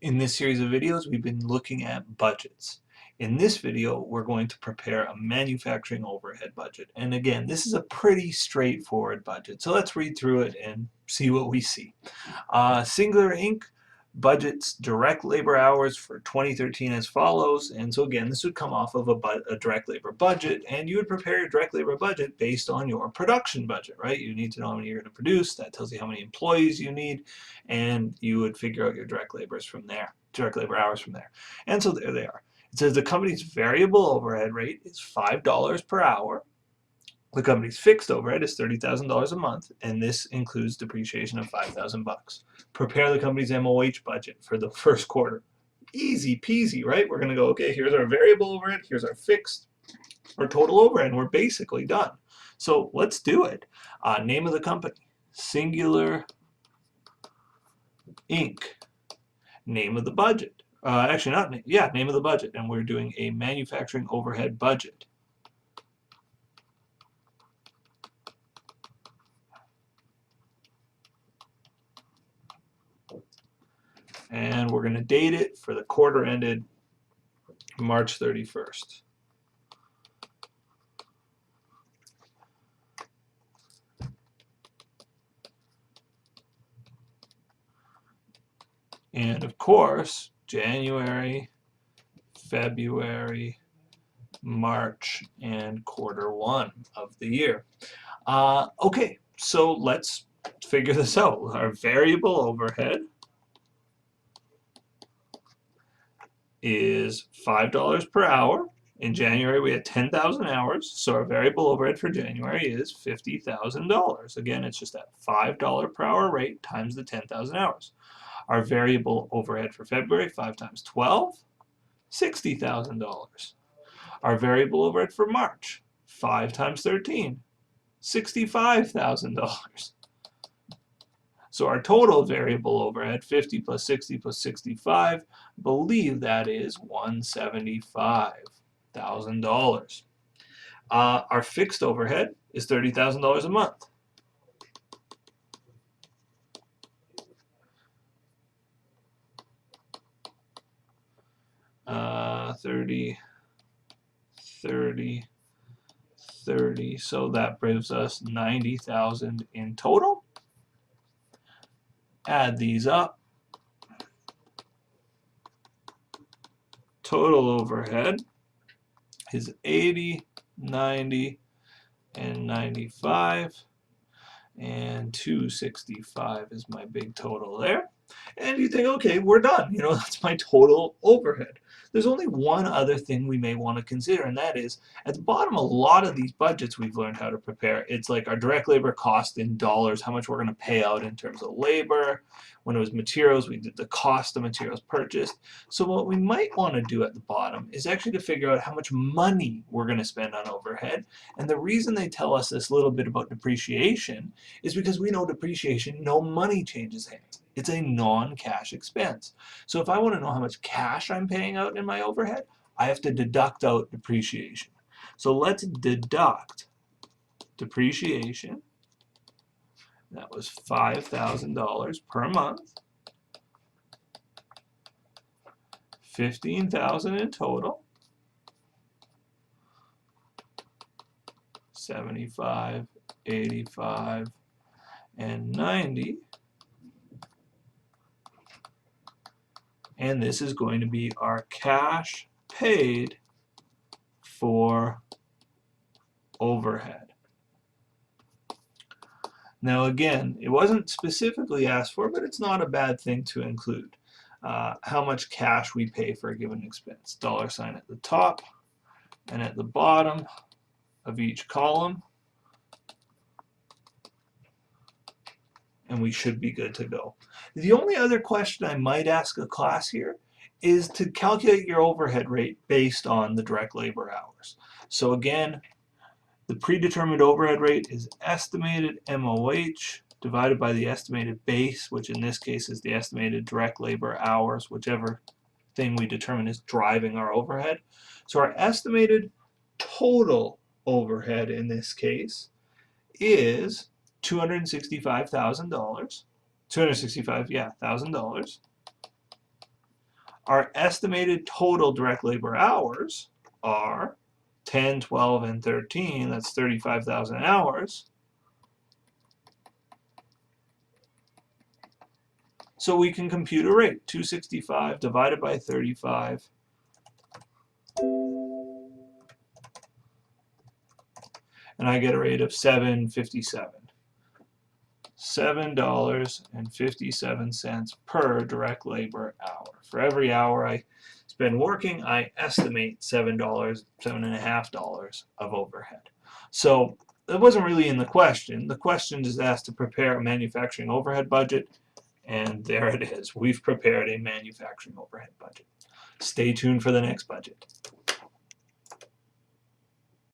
In this series of videos, we've been looking at budgets. In this video, we're going to prepare a manufacturing overhead budget. And again, this is a pretty straightforward budget. So let's read through it and see what we see. Singular Inc. budgets direct labor hours for 2013 as follows. And so again, this would come off of a direct labor budget, and you would prepare your direct labor budget based on your production budget, right? You need to know how many you're going to produce. That tells you how many employees you need, and you would figure out your direct labor hours from there. And so there they are. It says the company's variable overhead rate is $5 per hour. The company's fixed overhead is $30,000 a month, and this includes depreciation of $5,000. Prepare the company's MOH budget for the first quarter. Easy peasy, right? We're going to go, okay, here's our variable overhead, here's our fixed, our total overhead, and we're basically done. So let's do it. Name of the company, Singular Inc. Name of the budget. Name of the budget, and we're doing a manufacturing overhead budget. And we're going to date it for the quarter ended March 31st. And of course, January, February, March, and quarter one of the year. Okay, so let's figure this out. Our variable overhead is $5 per hour. In January, we had 10,000 hours, so our variable overhead for January is $50,000. Again, it's just that $5 per hour rate times the 10,000 hours. Our variable overhead for February, 5 times 12, $60,000. Our variable overhead for March, 5 times 13, $65,000. So our total variable overhead, 50 plus 60 plus 65, believe that is $175,000. Our fixed overhead is $30,000 a month. Uh, 30, 30, 30, so that brings us 90,000 in total. Add these up. Total overhead is 80, 90, and 95, and 265 is my big total there. And you think, okay, we're done. You know, that's my total overhead. There's only one other thing we may want to consider, and that is, at the bottom, a lot of these budgets we've learned how to prepare. It's like our direct labor cost in dollars, how much we're going to pay out in terms of labor. When it was materials, we did the cost of materials purchased. So what we might want to do at the bottom is actually to figure out how much money we're going to spend on overhead. And the reason they tell us this little bit about depreciation is because we know depreciation, no money changes hands. It's a non-cash expense. So if I want to know how much cash I'm paying out in my overhead, I have to deduct out depreciation. So let's deduct depreciation. That was $5,000 per month. 15,000 in total. 75, 85, and 90. And this is going to be our cash paid for overhead. Now again, it wasn't specifically asked for, but it's not a bad thing to include. How much cash we pay for a given expense. Dollar sign at the top and at the bottom of each column. And we should be good to go. The only other question I might ask a class here is to calculate your overhead rate based on the direct labor hours. So again, the predetermined overhead rate is estimated MOH divided by the estimated base, which in this case is the estimated direct labor hours, whichever thing we determine is driving our overhead. So our estimated total overhead in this case is $265,000. $265,000 Our estimated total direct labor hours are 10, 12, and 13. That's 35,000 hours. So we can compute a rate, 265 divided by 35. And I get a rate of $7.57. $7.57 per direct labor hour. For every hour I spend working, I estimate $7, $7.50 of overhead. So that wasn't really in the question. The question is asked to prepare a manufacturing overhead budget, and there it is. We've prepared a manufacturing overhead budget. Stay tuned for the next budget.